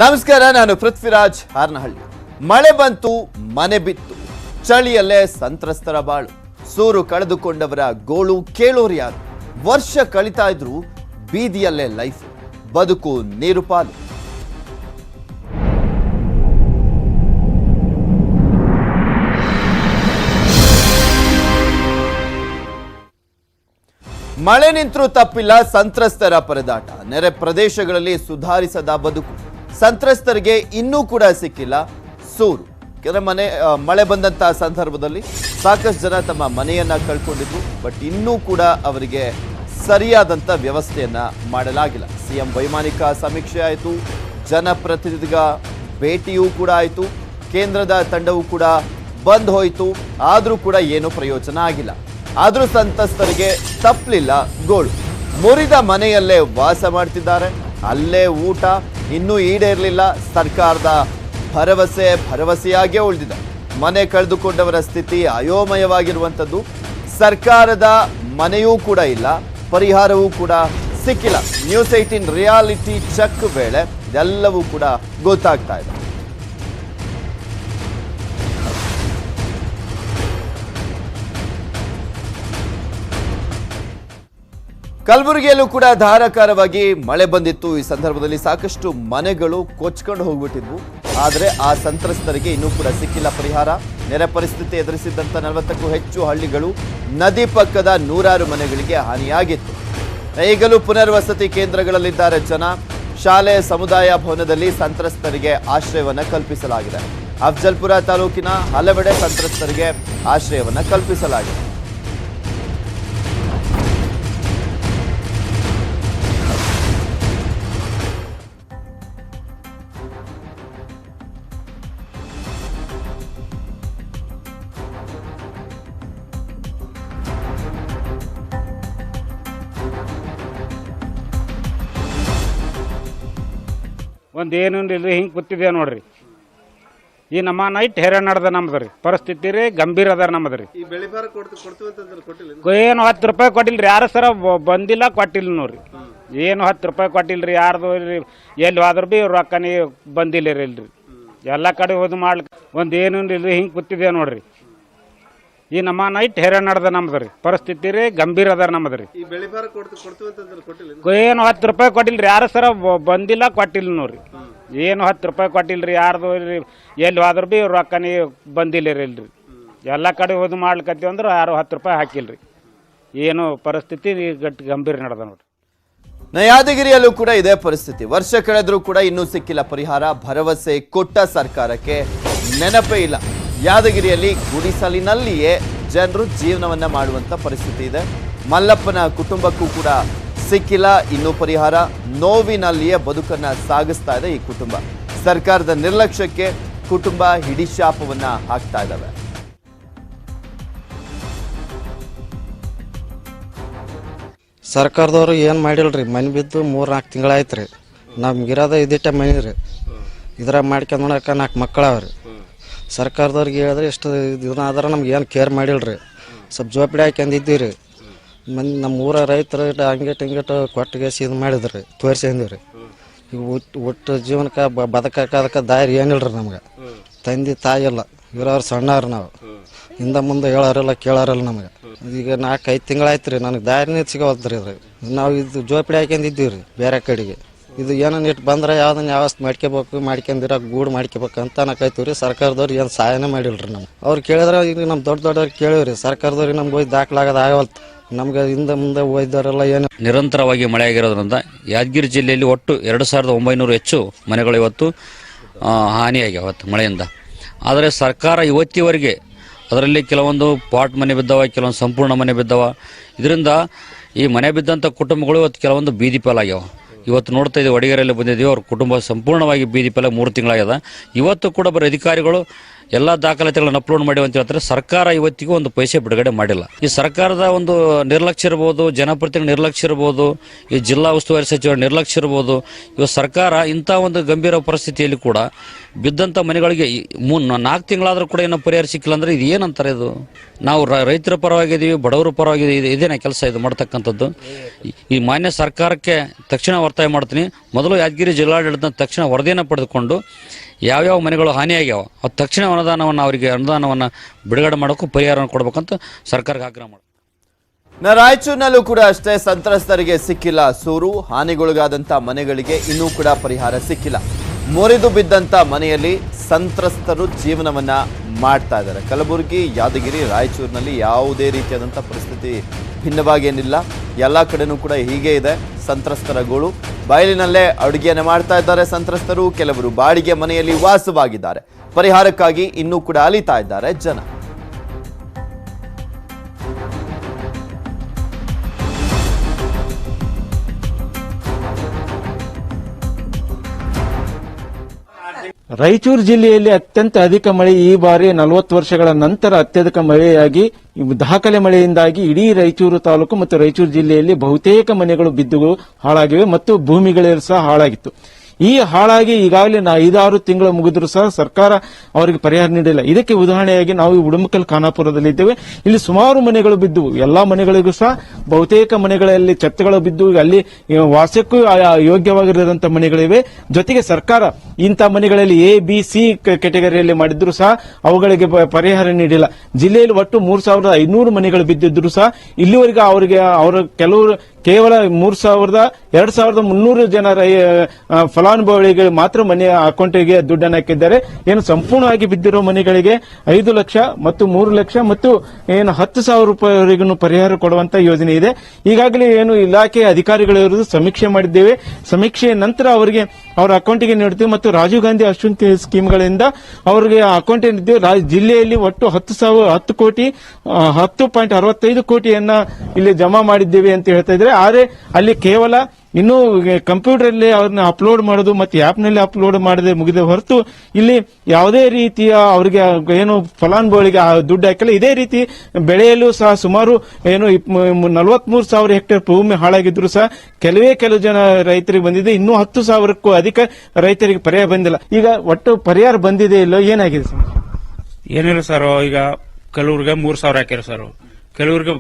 ನಮಸ್ಕಾರ, ನಾನು ಪೃಥ್ವಿರಾಜ್ ಹಾರ್ನಹಳ್ಳಿ. ಮಳೆ ಬಂತು, ಮನೆ ಬಿತ್ತು, ಚಳಿಯಲ್ಲೇ ಸಂತ್ರಸ್ತರ ಬಾಳು. ಸೂರು ಕಳೆದುಕೊಂಡವರ ಗೋಳು ಕೇಳೋರು ಯಾರು? ವರ್ಷ ಕಳೀತಾ ಇದ್ರು ಬೀದಿಯಲ್ಲೇ ಲೈಫ್, ಬದುಕು ನೀರು ಪಾಲು. ಮಳೆ ನಿಂತರೂ ತಪ್ಪಿಲ್ಲ ಸಂತ್ರಸ್ತರ ಪರದಾಟ. ನೆರೆ ಪ್ರದೇಶಗಳಲ್ಲಿ ಸುಧಾರಿಸದ ಬದುಕು. ಸಂತ್ರಸ್ತರಿಗೆ ಇನ್ನೂ ಕೂಡ ಸಿಕ್ಕಿಲ್ಲ ಸೂರು. ಮಳೆ ಬಂದಂತಹ ಸಂದರ್ಭದಲ್ಲಿ ಸಾಕಷ್ಟು ಜನ ತಮ್ಮ ಮನೆಯನ್ನ ಕಳ್ಕೊಂಡಿದ್ರು. ಬಟ್ ಇನ್ನೂ ಕೂಡ ಅವರಿಗೆ ಸರಿಯಾದಂಥ ವ್ಯವಸ್ಥೆಯನ್ನ ಮಾಡಲಾಗಿಲ್ಲ. ಸಿಎಂ ವೈಮಾನಿಕ ಸಮೀಕ್ಷೆ ಆಯಿತು, ಜನಪ್ರತಿನಿಧಿಗ ಭೇಟಿಯೂ ಕೂಡ ಆಯಿತು, ಕೇಂದ್ರದ ತಂಡವೂ ಕೂಡ ಬಂದ್ ಹೋಯಿತು. ಆದರೂ ಕೂಡ ಏನೂ ಪ್ರಯೋಜನ ಆಗಿಲ್ಲ. ಆದರೂ ಸಂತ್ರಸ್ತರಿಗೆ ತಪ್ಪಲಿಲ್ಲ ಗೋಳು. ಮುರಿದ ಮನೆಯಲ್ಲೇ ವಾಸ ಮಾಡ್ತಿದ್ದಾರೆ. ಅಲ್ಲೇ ಊಟ ಇನ್ನೂ ಈಡೇರಲಿಲ್ಲ. ಸರ್ಕಾರದ ಭರವಸೆಯಾಗೇ ಉಳಿದಿದೆ. ಮನೆ ಕಳೆದುಕೊಂಡವರ ಸ್ಥಿತಿ ಅಯೋಮಯವಾಗಿರುವಂಥದ್ದು. ಸರ್ಕಾರದ ಮನೆಯೂ ಕೂಡ ಇಲ್ಲ, ಪರಿಹಾರವೂ ಕೂಡ ಸಿಕ್ಕಿಲ್ಲ. ನ್ಯೂಸ್ 18 ರಿಯಾಲಿಟಿ ಚೆಕ್ ವೇಳೆ ಇದೆಲ್ಲವೂ ಕೂಡ ಗೊತ್ತಾಗ್ತಾ ಇದೆ. ಕಲಬುರಗಿಯಲ್ಲೂ ಕೂಡ ಧಾರಾಕಾರವಾಗಿ ಮಳೆ ಬಂದಿತ್ತು. ಈ ಸಂದರ್ಭದಲ್ಲಿ ಸಾಕಷ್ಟು ಮನೆಗಳು ಕೊಚ್ಕೊಂಡು ಹೋಗ್ಬಿಟ್ಟಿದ್ವು. ಆದರೆ ಆ ಸಂತ್ರಸ್ತರಿಗೆ ಇನ್ನೂ ಕೂಡ ಸಿಕ್ಕಿಲ್ಲ ಪರಿಹಾರ. ನೆರೆ ಪರಿಸ್ಥಿತಿ ಎದುರಿಸಿದ್ದಂಥ 40ಕ್ಕೂ ಹೆಚ್ಚು ಹಳ್ಳಿಗಳು, ನದಿ ಪಕ್ಕದ ನೂರಾರು ಮನೆಗಳಿಗೆ ಹಾನಿಯಾಗಿತ್ತು. ಈಗಲೂ ಪುನರ್ವಸತಿ ಕೇಂದ್ರಗಳಲ್ಲಿದ್ದಾರೆ ಜನ. ಶಾಲೆ, ಸಮುದಾಯ ಭವನದಲ್ಲಿ ಸಂತ್ರಸ್ತರಿಗೆ ಆಶ್ರಯವನ್ನು ಕಲ್ಪಿಸಲಾಗಿದೆ. ಅಫ್ಜಲ್ಪುರ ತಾಲೂಕಿನ ಹಲವೆಡೆ ಸಂತ್ರಸ್ತರಿಗೆ ಆಶ್ರಯವನ್ನು ಕಲ್ಪಿಸಲಾಗಿದೆ. ಒಂದೇನು ಇಲ್ರಿ, ಹಿಂಗೆ ಕೂತಿದ್ದೆ ನೋಡ್ರಿ. ಈ ನಮ್ಮ ನೈಟ್ ಹೆರಾನ್ ನಡೆದ ನಮ್ದು ರೀ. ಪರಿಸ್ಥಿತಿ ರೀ ಗಂಭೀರ ಅದ ನಮ್ಮದು ರೀ. ಏನು 10 ರೂಪಾಯಿ ಕೊಟ್ಟಿಲ್ರಿ ಯಾರು ಸರ, ಬಂದಿಲ್ಲ, ಕೊಟ್ಟಿಲ್ಲ ನೋಡ್ರಿ. ಏನು 10 ರೂಪಾಯಿ ಕೊಟ್ಟಿಲ್ರಿ ಯಾರ್ದು. ಎಲ್ಲಿ ಹೋದ್ರು ಭೀ ರೊಕ್ಕನೇ ಬಂದಿಲ್ಲ ರೀ ಇಲ್ರಿ. ಎಲ್ಲ ಕಡೆ ಹೋದ್ ಮಾಡ್ಲಿಕ್ಕೆ ಒಂದೇನು ಇಲ್ರಿ, ಹಿಂಗೆ ಕೂತಿದ್ದೆ ನೋಡ್ರಿ. ಈ ನಮ್ಮ ನೈಟ್ ಹೆರಾನ್ ನಡೆದ ನಮ್ದು ರೀ. ಪರಿಸ್ಥಿತಿ ರೀ ಗಂಭೀರ ಅದ ನಮ್ಮದು ರೀ. ಏನು 10 ರೂಪಾಯಿ ಕೊಟ್ಟಿಲ್ರಿ ಯಾರು ಸರ, ಬಂದಿಲ್ಲ, ಕೊಟ್ಟಿಲ್ಲ ನೋಡ್ರಿ. ಏನು 10 ರೂಪಾಯಿ ಕೊಟ್ಟಿಲ್ರಿ ಯಾರ್ದು. ಎಲ್ಲಿ ಹೋದ್ರು ಭೀ ರೊಕ್ಕನೇ ಬಂದಿಲ್ಲ ರೀ ಇಲ್ರಿ. ಎಲ್ಲ ಕಡೆ ಹೋದ್ ಮಾಡ್ಲಿಕ್ಕತ್ತೀವಿ ಅಂದ್ರೆ ಯಾರು 10 ರೂಪಾಯಿ ಹಾಕಿಲ್ರಿ. ಏನು ಪರಿಸ್ಥಿತಿ ಗಂಭೀರ ನಡೆದ ನೋಡ್ರಿ. ಯಾದಗಿರಿಯಲ್ಲೂ ಕೂಡ ಇದೇ ಪರಿಸ್ಥಿತಿ. ವರ್ಷ ಕಳೆದ್ರೂ ಕೂಡ ಇನ್ನೂ ಸಿಕ್ಕಿಲ್ಲ ಪರಿಹಾರ. ಭರವಸೆ ಕೊಟ್ಟ ಸರ್ಕಾರಕ್ಕೆ ನೆನಪೇ ಇಲ್ಲ. ಯಾದಗಿರಿಯಲ್ಲಿ ಗುಡಿಸಲಿನಲ್ಲಿಯೇ ಜನರು ಜೀವನವನ್ನ ಮಾಡುವಂತ ಪರಿಸ್ಥಿತಿ ಇದೆ. ಮಲ್ಲಪ್ಪನ ಕುಟುಂಬಕ್ಕೂ ಕೂಡ ಸಿಕ್ಕಿಲ್ಲ ಇನ್ನೂ ಪರಿಹಾರ. ನೋವಿನಲ್ಲಿಯೇ ಬದುಕನ್ನ ಸಾಗಿಸ್ತಾ ಇದೆ ಈ ಕುಟುಂಬ. ಸರ್ಕಾರದ ನಿರ್ಲಕ್ಷ್ಯಕ್ಕೆ ಕುಟುಂಬ ಹಿಡಿಶಾಪವನ್ನ ಹಾಕ್ತಾ ಇದ್ದಾವೆ. ಸರ್ಕಾರದವ್ರು ಏನು ಮಾಡಿಲ್ರಿ. ಮನೆ ಬಿದ್ದು 3-4 ತಿಂಗಳಾಯ್ತು ರೀ. ನಮ್ಗಿರೋದ ಇದಿಟ್ಟ ಮನೆ ರೀ. ಇದ್ರಾಗ ಮಾಡ್ಕೊಂಡು ನೋಡಕ್ಕೆ 4 ಮಕ್ಕಳವ್ರಿ. ಸರ್ಕಾರದವ್ರಿಗೆ ಹೇಳಿದ್ರೆ ಎಷ್ಟು ಇದನ್ನ ಆದ್ರೆ ನಮ್ಗೆ ಏನು ಕೇರ್ ಮಾಡಿಲ್ರಿ. ಸ್ವಲ್ಪ ಜೋಪಡಿ ಹಾಕ್ಯಂದಿದ್ದೀವಿ ರೀ. ನಮ್ಮ ಊರ ರೈತರು ಹಂಗೆಟ್ಟು ಕೊಟ್ಟಿಗೆಸಿ ಇದು ಮಾಡಿದ್ರಿ, ತೋರಿಸ್ಕೊಂಡೀವಿ. ಈಗ ಒಟ್ಟು ಜೀವನಕ್ಕೆ ಬದುಕಕ್ಕೆ ದಾರಿ ಏನಿಲ್ರಿ ನಮ್ಗೆ. ತಂದೆ ತಾಯಿ ಇಲ್ಲ, ಇರೋರು ಸಣ್ಣವ್ರು ನಾವು. ಹಿಂದೆ ಮುಂದೆ ಹೇಳೋರಿಲ್ಲ ಕೇಳೋರಿಲ್ಲ ನಮ್ಗೆ. ಈಗ 4-5 ತಿಂಗಳಾಯ್ತು ರೀ. ನನಗೆ ದಾರಿನೇ ಸಿಗೋವಲ್ತ್ರಿ ಇದು. ನಾವು ಇದು ಜೋಪಡಿ ಹಾಕ್ಯಂದಿದ್ದೀವಿ ರೀ ಬೇರೆ ಕಡೆಗೆ. ಇದು ಏನನ್ನ ಇಟ್ಟು ಬಂದ್ರೆ ಯಾವ್ದನ್ನ ವ್ಯವಸ್ಥೆ ಮಾಡ್ಕೊಂಡಿರೋ ಗೂಡು ಮಾಡ್ಕೋಬೇಕು ಅಂತ ಅನ್ನಕೈತೀವಿ ರೀ. ಸರ್ಕಾರದವ್ರು ಏನು ಸಹಾಯನೇ ಮಾಡಿಲ್ರಿ ನಮ್ಗೆ. ಅವ್ರು ಕೇಳಿದ್ರೆ ಈಗ ನಮ್ಮ ದೊಡ್ಡವ್ರಿಗೆ ಕೇಳಿವ್ರಿ. ಸರ್ಕಾರದವ್ರಿಗೆ ನಮ್ಗೆ ಹೋಗಿ ದಾಖಲಾಗೋದು ಆಗವಲ್ತು. ನಮ್ಗೆ ಹಿಂದೆ ಮುಂದೆ ಹೋಯ್ದವರೆಲ್ಲ ಏನು ನಿರಂತರವಾಗಿ ಮಳೆ ಆಗಿರೋದ್ರಿಂದ ಯಾದಗಿರಿ ಜಿಲ್ಲೆಯಲ್ಲಿ ಒಟ್ಟು 2900 ಹೆಚ್ಚು ಮನೆಗಳು ಇವತ್ತು ಹಾನಿಯಾಗ್ಯಾವ ಮಳೆಯಿಂದ. ಆದರೆ ಸರ್ಕಾರ ಇವತ್ತಿವರೆಗೆ ಅದರಲ್ಲಿ ಕೆಲವೊಂದು ಪಾಟ್ ಮನೆ ಬಿದ್ದವ, ಕೆಲವೊಂದು ಸಂಪೂರ್ಣ ಮನೆ ಬಿದ್ದವ. ಇದರಿಂದ ಈ ಮನೆ ಬಿದ್ದಂಥ ಕುಟುಂಬಗಳು ಇವತ್ತು ಕೆಲವೊಂದು ಬೀದಿ ಪಾಲಾಗ್ಯಾವ. ಇವತ್ತು ನೋಡ್ತಾ ಇದ್ದೀವಿ, ವಡಿಗೆರೆಯಲ್ಲಿ ಬಂದಿದ್ದೀವಿ, ಅವ್ರ ಕುಟುಂಬ ಸಂಪೂರ್ಣವಾಗಿ ಬೀದಿ ಪಾಲ 3 ತಿಂಗಳಾಗ್ಯದ. ಇವತ್ತು ಕೂಡ ಬರೀ ಅಧಿಕಾರಿಗಳು ಎಲ್ಲ ದಾಖಲಾತಿಗಳನ್ನು ಅಪ್ಲೋಡ್ ಮಾಡಿ ಅಂತ ಹೇಳ್ತಾರೆ. ಸರ್ಕಾರ ಇವತ್ತಿಗೂ ಒಂದು ಪೈಸೆ ಬಿಡುಗಡೆ ಮಾಡಿಲ್ಲ. ಈ ಸರ್ಕಾರದ ಒಂದು ನಿರ್ಲಕ್ಷ್ಯ ಇರ್ಬೋದು, ಜನಪ್ರತಿನಿಧಿ ನಿರ್ಲಕ್ಷ್ಯ ಇರ್ಬೋದು, ಈ ಜಿಲ್ಲಾ ಉಸ್ತುವಾರಿ ಸಚಿವರ ನಿರ್ಲಕ್ಷ್ಯ ಇರ್ಬೋದು. ಇವ ಸರ್ಕಾರ ಇಂಥ ಒಂದು ಗಂಭೀರ ಪರಿಸ್ಥಿತಿಯಲ್ಲಿ ಕೂಡ ಬಿದ್ದಂಥ ಮನೆಗಳಿಗೆ 4 ತಿಂಗಳಾದರೂ ಕೂಡ ಏನೋ ಪರಿಹಾರ ಸಿಕ್ಕಿಲ್ಲ ಅಂದರೆ ಇದು ಏನಂತಾರೆ? ಇದು ನಾವು ರೈತರ ಪರವಾಗಿದ್ದೀವಿ, ಬಡವರ ಪರವಾಗಿದ್ದೀವಿ, ಇದೇನ ಕೆಲಸ ಇದು ಮಾಡ್ತಕ್ಕಂಥದ್ದು? ಈ ಮಾನ್ಯ ಸರ್ಕಾರಕ್ಕೆ ತಕ್ಷಣ ಒತ್ತಾಯ ಮಾಡ್ತೀನಿ, ಮೊದಲು ಯಾದಗಿರಿ ಜಿಲ್ಲಾಡಳಿತ ತಕ್ಷಣ ವರದಿಯನ್ನು ಪಡೆದುಕೊಂಡು ಯಾವ್ಯಾವ ಮನೆಗಳು ಹಾನಿಯಾಗ್ಯಾವ ಅದು ತಕ್ಷಣ ಅವರಿಗೆ ಅನುದಾನವನ್ನು ಬಿಡುಗಡೆ ಮಾಡೋಕ್ಕೂ ಪರಿಹಾರವನ್ನು ಕೊಡಬೇಕಂತ ಸರ್ಕಾರಕ್ಕೆ ಆಗ್ರಹ ಮಾಡಿ. ರಾಯಚೂರಿನಲ್ಲೂ ಕೂಡ ಅಷ್ಟೇ ಸಂತ್ರಸ್ತರಿಗೆ ಸಿಕ್ಕಿಲ್ಲ ಸೂರು. ಹಾನಿಗೊಳಗಾದಂಥ ಮನೆಗಳಿಗೆ ಇನ್ನೂ ಕೂಡ ಪರಿಹಾರ ಸಿಕ್ಕಿಲ್ಲ. ಮುರಿದು ಬಿದ್ದಂಥ ಮನೆಯಲ್ಲಿ ಸಂತ್ರಸ್ತರು ಜೀವನವನ್ನ ಮಾಡ್ತಾ ಇದ್ದಾರೆ. ಕಲಬುರಗಿ, ಯಾದಗಿರಿ, ರಾಯಚೂರಿನಲ್ಲಿ ಯಾವುದೇ ರೀತಿಯಾದಂಥ ಪರಿಸ್ಥಿತಿ ಭಿನ್ನವಾಗೇನಿಲ್ಲ. ಎಲ್ಲ ಕಡೆನೂ ಕೂಡ ಹೀಗೆ ಇದೆ. ಸಂತ್ರಸ್ತರ ಗೋಳು. ಬಯಲಿನಲ್ಲೇ ಅಡುಗೆಯನ್ನು ಮಾಡ್ತಾ ಇದ್ದಾರೆ ಸಂತ್ರಸ್ತರು. ಕೆಲವರು ಬಾಡಿಗೆ ಮನೆಯಲ್ಲಿ ವಾಸವಾಗಿದ್ದಾರೆ. ಪರಿಹಾರಕ್ಕಾಗಿ ಇನ್ನೂ ಕೂಡ ಅಲಿತಾ ಇದ್ದಾರೆ ಜನ. ರಾಯಚೂರು ಜಿಲ್ಲೆಯಲ್ಲಿ ಅತ್ಯಂತ ಅಧಿಕ ಮಳೆ ಈ ಬಾರಿ 40 ವರ್ಷಗಳ ನಂತರ ಅತ್ಯಧಿಕ ಮಳೆಯಾಗಿ ದಾಖಲೆ ಮಳೆಯಿಂದಾಗಿ ಇಡೀ ರಾಯಚೂರು ತಾಲೂಕು ಮತ್ತು ರಾಯಚೂರು ಜಿಲ್ಲೆಯಲ್ಲಿ ಬಹುತೇಕ ಮನೆಗಳು ಬಿದ್ದು ಹಾಳಾಗಿವೆ ಮತ್ತು ಭೂಮಿಗಳು ಸಹ ಹಾಳಾಗಿತ್ತು. ಈ ಹಾಳಾಗಿ ಈಗಾಗಲೇ 5-6 ತಿಂಗಳು ಮುಗಿದ್ರು ಸಹ ಸರ್ಕಾರ ಅವರಿಗೆ ಪರಿಹಾರ ನೀಡಿಲ್ಲ. ಇದಕ್ಕೆ ಉದಾಹರಣೆಯಾಗಿ ನಾವು ಉಡುಮಕಲ್ ಖಾನಾಪುರದಲ್ಲಿದ್ದೇವೆ. ಇಲ್ಲಿ ಸುಮಾರು ಮನೆಗಳು ಬಿದ್ದು, ಎಲ್ಲಾ ಮನೆಗಳಿಗೂ ಸಹ ಬಹುತೇಕ ಮನೆಗಳಲ್ಲಿ ಛತ್ತಗಳು ಬಿದ್ದು ಅಲ್ಲಿ ವಾಸಕ್ಕೂ ಯೋಗ್ಯವಾಗಿರದಂತಹ ಮನೆಗಳಿವೆ. ಜೊತೆಗೆ ಸರ್ಕಾರ ಇಂಥ ಮನೆಗಳಲ್ಲಿ A-B-C ಕೆಟಗರಿಯಲ್ಲಿ ಮಾಡಿದ್ರು ಸಹ ಅವುಗಳಿಗೆ ಪರಿಹಾರ ನೀಡಿಲ್ಲ. ಜಿಲ್ಲೆಯಲ್ಲಿ ಒಟ್ಟು 3,500 ಮನೆಗಳು ಬಿದ್ದಿದ್ರು ಸಹ ಇಲ್ಲಿವರೆಗೆ ಅವರ ಕೆಲವರು ಕೇವಲ 2,300 ಜನ ಫಲಾನುಭವಿಗಳಿಗೆ ಮಾತ್ರ ಮನೆಯ ಅಕೌಂಟಿಗೆ ದುಡ್ಡನ್ನು ಹಾಕಿದ್ದಾರೆ. ಏನು ಸಂಪೂರ್ಣವಾಗಿ ಬಿದ್ದಿರೋ ಮನೆಗಳಿಗೆ 5 ಲಕ್ಷ ಮತ್ತು 3 ಲಕ್ಷ ಮತ್ತು ಏನು 10,000 ರೂಪಾಯಿವರೆಗೂ ಪರಿಹಾರ ಕೊಡುವಂತ ಯೋಜನೆ ಇದೆ. ಈಗಾಗಲೇ ಏನು ಇಲಾಖೆ ಅಧಿಕಾರಿಗಳು ಸಮೀಕ್ಷೆ ಮಾಡಿದ್ದೇವೆ. ಸಮೀಕ್ಷೆಯ ನಂತರ ಅವರಿಗೆ ಅವರ ಅಕೌಂಟಿಗೆ ನೀಡುತ್ತೇವೆ ಮತ್ತು ರಾಜೀವ್ ಗಾಂಧಿ ಅಶ್ವಂತಿ ಸ್ಕೀಮ್ಗಳಿಂದ ಅವರಿಗೆ ಅಕೌಂಟ್ ನೀಡಿದ್ದೇವೆ. ಜಿಲ್ಲೆಯಲ್ಲಿ ಒಟ್ಟು 10 ಕೋಟಿ 10.65 ಕೋಟಿಯನ್ನ ಇಲ್ಲಿ ಜಮಾ ಮಾಡಿದ್ದೇವೆ ಅಂತ ಹೇಳ್ತಾ ಇದ್ದಾರೆ. ಆದರೆ ಅಲ್ಲಿ ಕೇವಲ ಇನ್ನು ಕಂಪ್ಯೂಟರ್ ಅಲ್ಲಿ ಅವ್ರನ್ನ ಅಪ್ಲೋಡ್ ಮಾಡೋದು ಮತ್ತೆ ಆಪ್ ನಲ್ಲಿ ಅಪ್ಲೋಡ್ ಮಾಡದೆ ಮುಗಿದ ಹೊರತು ಇಲ್ಲಿ ಯಾವುದೇ ರೀತಿಯ ಅವರಿಗೆ ಏನು ಫಲಾನುಭವಿಗಳಿಗೆ ದುಡ್ಡು ಹಾಕಿಲ್ಲ. ಇದೇ ರೀತಿ ಬೆಳೆಯಲು ಸಹ ಸುಮಾರು ಏನು 43,000 ಹೆಕ್ಟೇರ್ ಭೂಮಿ ಹಾಳಾಗಿದ್ರು ಸಹ ಕೆಲವು ಜನ ರೈತರಿಗೆ ಬಂದಿದೆ. ಇನ್ನೂ 10,000ಕ್ಕೂ ಅಧಿಕ ರೈತರಿಗೆ ಪರಿಹಾರ ಬಂದಿಲ್ಲ. ಈಗ ಒಟ್ಟು ಪರಿಹಾರ ಬಂದಿದೆ ಇಲ್ಲೋ ಏನಾಗಿದೆ ಸರ್? ಏನಿಲ್ಲ ಸರ್, ಈಗ ಕೆಲವ್ರಿಗೆ 3,000 ಹಾಕ್ಯಾರ ಸರ್, ಕೆಲವ್ರಿಗೆ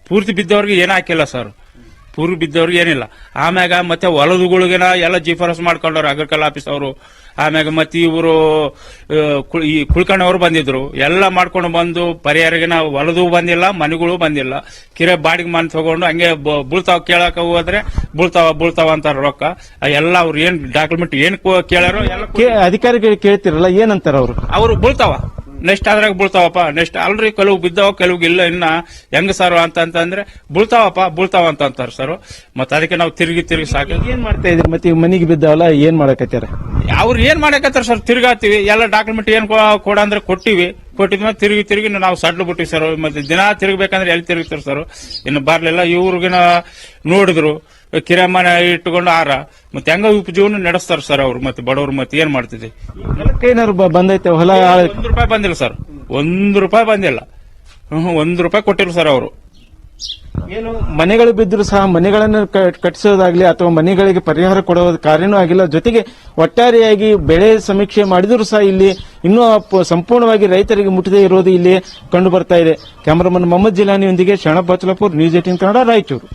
ಪೂರ್ತಿ ಬಿದ್ದವ್ರಿಗೆ ಏನು ಹಾಕಿಲ್ಲ ಸರ್. ಪೂರ್ವ ಬಿದ್ದವ್ರಿಗೆ ಏನಿಲ್ಲ. ಆಮ್ಯಾಗ ಮತ್ತೆ ಹೊಲದುಗಳಿಗೆನ ಎಲ್ಲ ಜಿಫಾರಸ್ ಮಾಡ್ಕೊಂಡವ್ರು ಅಗ್ರಿಕಲ್ ಆಫೀಸ್ ಅವರು. ಆಮ್ಯಾಗ ಮತ್ತೆ ಇವರು ಈ ಕುಳ್ಕಣ್ಣವ್ರು ಬಂದಿದ್ರು, ಎಲ್ಲ ಮಾಡ್ಕೊಂಡು ಬಂದು ಪರಿಹಾರಗಿನ ಹೊಲದು ಬಂದಿಲ್ಲ, ಮನೆಗಳು ಬಂದಿಲ್ಲ. ಕಿರೆ ಬಾಡಿಗೆ ಮನೆ ತಗೊಂಡು ಹಂಗೆ ಬೀಳ್ತಾವ, ಕೇಳಕ ಹೋದ್ರೆ ಬೀಳ್ತಾವ ಅಂತಾರ ರೊಕ್ಕ ಎಲ್ಲ. ಅವ್ರು ಏನ್ ಡಾಕ್ಯುಮೆಂಟ್ ಏನ್ ಕೇಳಾರೋ ಎಲ್ಲ ಅಧಿಕಾರಿಗಳು ಕೇಳ್ತಿರಲ್ಲ, ಏನಂತಾರ ಅವರು ಬೀಳ್ತಾವ ನೆಕ್ಸ್ಟ್ ಅದ್ರಾಗ ಬೀಳ್ತಾವಪ್ಪ. ನೆಕ್ಸ್ಟ್ ಅಲ್ರಿ ಕೆಲವು ಬಿದ್ದಾವ, ಕೆಲವು ಇಲ್ಲ. ಇನ್ನ ಹೆಂಗ ಸರ್ ಅಂತಂದ್ರೆ ಬೀಳ್ತಾವ ಅಂತ ಅಂತಾರ ಸರ್. ಮತ್ತೆ ಅದಕ್ಕೆ ನಾವು ತಿರುಗಿ ಸಾಕು. ಏನ್ ಮಾಡ್ತಾ ಇದ್ರಿ ಮತ್ತೆ ಮನೆಗೆ ಬಿದ್ದಾವಲ್ಲ ಏನ್ ಮಾಡಕತ್ತಾರ? ಅವ್ರು ಏನ್ ಮಾಡಕತ್ತಾರ ಸರ್, ತಿರ್ಗಾತೀವಿ. ಎಲ್ಲ ಡಾಕ್ಯುಮೆಂಟ್ ಏನ್ ಕೊಡ ಅಂದ್ರೆ ಕೊಟ್ಟಿದ್ಮೇಲೆ ತಿರುಗಿ ನಾವು ಸಡ್ಲು ಬಿಟ್ಟಿವಿ ಸರ್. ಮತ್ತೆ ದಿನ ತಿರುಗಬೇಕಂದ್ರೆ ಎಲ್ಲಿ ತಿರುಗ್ತಾರ ಸರ್? ಇನ್ನು ಬರ್ಲಿಲ್ಲ. ಇವ್ರಿಗಿನ ನೋಡಿದ್ರು ಕಿರಾಮನೆ ಇಟ್ಟುಕೊಂಡು ಮತ್ತೆ ಹೆಂಗ ಉಪಜೀವನ ನಡೆಸ್ತಾರ ಸರ್ ಅವ್ರು. ಮತ್ತೆ ಬಡವ್ರು ಮತ್ತೆ ಏನ್ ಮಾಡ್ತಿದ್ವಿ? ಏನಾದ್ರು ಬಂದೈತೆ ಹೊಲ? 1 ರೂಪಾಯಿ ಬಂದಿಲ್ಲ ಸರ್, 1 ರೂಪಾಯಿ ಬಂದಿಲ್ಲ. 1 ರೂಪಾಯಿ ಕೊಟ್ಟಿಲ್ಲ ಸರ್ ಅವರು. ಏನು ಮನೆಗಳು ಬಿದ್ದರೂ ಸಹ ಮನೆಗಳನ್ನು ಕಟ್ಟಿಸೋದಾಗ್ಲಿ ಅಥವಾ ಮನೆಗಳಿಗೆ ಪರಿಹಾರ ಕೊಡೋದು ಕಾರ್ಯನೂ ಆಗಿಲ್ಲ. ಜೊತೆಗೆ ಒಟ್ಟಾರೆಯಾಗಿ ಬೆಳೆ ಸಮೀಕ್ಷೆ ಮಾಡಿದರೂ ಸಹ ಇಲ್ಲಿ ಇನ್ನೂ ಸಂಪೂರ್ಣವಾಗಿ ರೈತರಿಗೆ ಮುಟ್ಟದೇ ಇರೋದು ಇಲ್ಲಿ ಕಂಡು ಬರ್ತಾ ಇದೆ. ಕ್ಯಾಮರಾಮನ್ ಮೊಹಮ್ಮದ್ ಜಿಲಾನಿಯೊಂದಿಗೆ ಶರಣಪ್ಪ ಬಚ್ಚಲಾಪುರ್, ನ್ಯೂಸ್ 18 ಕನ್ನಡ, ರಾಯಚೂರು.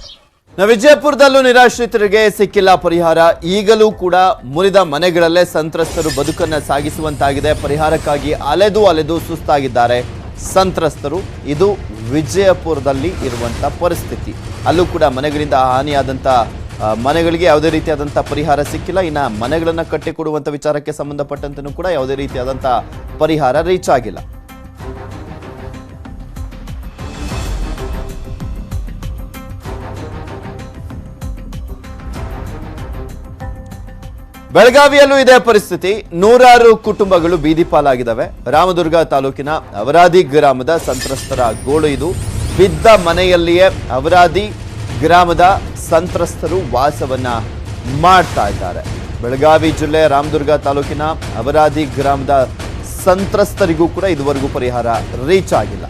ವಿಜಯಪುರದಲ್ಲೂ ನಿರಾಶ್ರಿತರಿಗೆ ಸಿಕ್ಕಿಲ್ಲ ಪರಿಹಾರ. ಈಗಲೂ ಕೂಡ ಮುರಿದ ಮನೆಗಳಲ್ಲೇ ಸಂತ್ರಸ್ತರು ಬದುಕನ್ನ ಸಾಗಿಸುವಂತಾಗಿದೆ. ಪರಿಹಾರಕ್ಕಾಗಿ ಅಲೆದು ಸುಸ್ತಾಗಿದ್ದಾರೆ ಸಂತ್ರಸ್ತರು. ಇದು ವಿಜಯಪುರದಲ್ಲಿ ಇರುವಂತ ಪರಿಸ್ಥಿತಿ. ಅಲ್ಲೂ ಕೂಡ ಮನೆಗಳಿಂದ ಹಾನಿಯಾದಂತ ಮನೆಗಳಿಗೆ ಯಾವುದೇ ರೀತಿಯಾದಂಥ ಪರಿಹಾರ ಸಿಕ್ಕಿಲ್ಲ. ಇನ್ನು ಮನೆಗಳನ್ನು ಕಟ್ಟಿಕೊಡುವಂಥ ವಿಚಾರಕ್ಕೆ ಸಂಬಂಧಪಟ್ಟಂತೆಯೂ ಕೂಡ ಯಾವುದೇ ರೀತಿಯಾದಂಥ ಪರಿಹಾರ ರೀಚ್ ಆಗಿಲ್ಲ. ಬೆಳಗಾವಿಯಲ್ಲೂ ಇದೇ ಪರಿಸ್ಥಿತಿ. 100 ಕುಟುಂಬಗಳು ಬೀದಿ ಪಾಲಾಗಿದ್ದಾವೆ. ರಾಮದುರ್ಗ ತಾಲೂಕಿನ ಅವರಾದಿ ಗ್ರಾಮದ ಸಂತ್ರಸ್ತರ ಗೋಳು ಇದು. ಬಿದ್ದ ಮನೆಯಲ್ಲಿಯೇ ಅವರಾದಿ ಗ್ರಾಮದ ಸಂತ್ರಸ್ತರು ವಾಸವನ್ನ ಮಾಡ್ತಾ ಇದ್ದಾರೆ. ಬೆಳಗಾವಿ ಜಿಲ್ಲೆ ರಾಮದುರ್ಗ ತಾಲೂಕಿನ ಅವರಾದಿ ಗ್ರಾಮದ ಸಂತ್ರಸ್ತರಿಗೂ ಕೂಡ ಇದುವರೆಗೂ ಪರಿಹಾರ ರೀಚ್ ಆಗಿಲ್ಲ.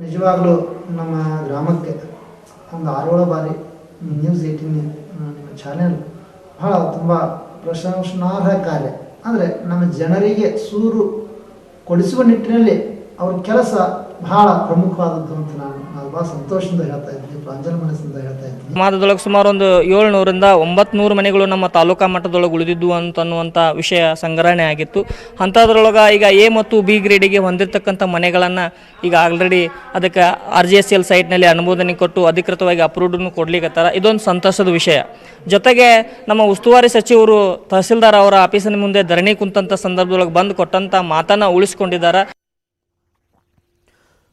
ನಿಜವಾಗ್ಲೂ ನಮ್ಮ ಗ್ರಾಮಕ್ಕೆ ಒಂದು 6-7 ಬಾರಿ ನ್ಯೂಸ್ 18 ನಿಮ್ಮ ಚಾನೆಲ್ ಬಹಳ ತುಂಬ ಪ್ರಶಂಸನಾರ್ಹ ಕಾರ್ಯ. ಅಂದರೆ ನಮ್ಮ ಜನರಿಗೆ ಸೂರು ಕೊಡಿಸುವ ನಿಟ್ಟಿನಲ್ಲಿ ಅವ್ರ ಕೆಲಸ ಬಹಳ ಪ್ರಮುಖವಾದದ್ದು ಅಂತ ನಾನು ಭಾಳ ಸಂತೋಷದಿಂದ ಹೇಳ್ತಾ ಇದ್ದೀನಿ, ಪ್ರಾಂಜಲ ಮನಸ್ಸಿಂದ ಹೇಳ್ತಾ ಇದ್ದೀನಿ. ಸಮಾಜದೊಳಗೆ ಸುಮಾರು ಒಂದು 700ರಿಂದ 900 ಮನೆಗಳು ನಮ್ಮ ತಾಲೂಕಾ ಮಟ್ಟದೊಳಗೆ ಉಳಿದಿದ್ದು ಅಂತನ್ನುವಂಥ ವಿಷಯ ಸಂಗ್ರಹಣೆ ಆಗಿತ್ತು. ಅಂಥದ್ರೊಳಗೆ ಈಗ ಎ ಮತ್ತು ಬಿ ಗ್ರೇಡಿಗೆ ಹೊಂದಿರತಕ್ಕಂಥ ಮನೆಗಳನ್ನು ಈಗ ಆಲ್ರೆಡಿ ಅದಕ್ಕೆ RGSL ಸೈಟ್ನಲ್ಲಿ ಅನುಮೋದನೆ ಕೊಟ್ಟು ಅಧಿಕೃತವಾಗಿ ಅಪ್ರೂವ್ಡನ್ನು ಕೊಡ್ಲಿಕ್ಕತ್ತಾರ. ಇದೊಂದು ಸಂತಸದ ವಿಷಯ. ಜೊತೆಗೆ ನಮ್ಮ ಉಸ್ತುವಾರಿ ಸಚಿವರು ತಹಸೀಲ್ದಾರ್ ಅವರ ಆಫೀಸಿನ ಮುಂದೆ ಧರಣಿ ಕುಂತಂಥ ಸಂದರ್ಭದೊಳಗೆ ಬಂದು ಕೊಟ್ಟಂಥ ಮಾತನ್ನು ಉಳಿಸ್ಕೊಂಡಿದ್ದಾರೆ.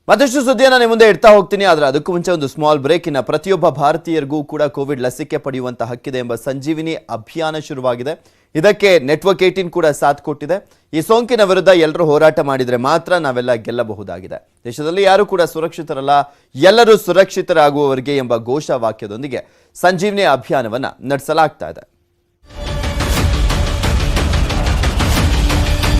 ಮತ್ತಷ್ಟು ಸುದ್ದಿಯನ್ನು ನಿಮ್ಮ ಮುಂದೆ ಇಡ್ತಾ ಹೋಗ್ತೀನಿ. ಆದರೆ ಅದಕ್ಕೂ ಮುಂಚೆ ಒಂದು ಸ್ಮಾಲ್ ಬ್ರೇಕ್. ಇನ್ನು ಪ್ರತಿಯೊಬ್ಬ ಭಾರತೀಯರಿಗೂ ಕೂಡ ಕೋವಿಡ್ ಲಸಿಕೆ ಪಡೆಯುವಂತ ಹಕ್ಕಿದೆ ಎಂಬ ಸಂಜೀವಿನಿ ಅಭಿಯಾನ ಶುರುವಾಗಿದೆ. ಇದಕ್ಕೆ ನೆಟ್ವರ್ಕ್ 18 ಕೂಡ ಸಾಥ್ ಕೊಟ್ಟಿದೆ. ಈ ಸೋಂಕಿನ ವಿರುದ್ಧ ಎಲ್ಲರೂ ಹೋರಾಟ ಮಾಡಿದರೆ ಮಾತ್ರ ನಾವೆಲ್ಲ ಗೆಲ್ಲಬಹುದಾಗಿದೆ. ದೇಶದಲ್ಲಿ ಯಾರು ಕೂಡ ಸುರಕ್ಷಿತರಲ್ಲ, ಎಲ್ಲರೂ ಸುರಕ್ಷಿತರಾಗುವವರೆಗೆ ಎಂಬ ಘೋಷವಾಕ್ಯದೊಂದಿಗೆ ಸಂಜೀವಿನಿ ಅಭಿಯಾನವನ್ನ ನಡೆಸಲಾಗ್ತಾ ಇದೆ.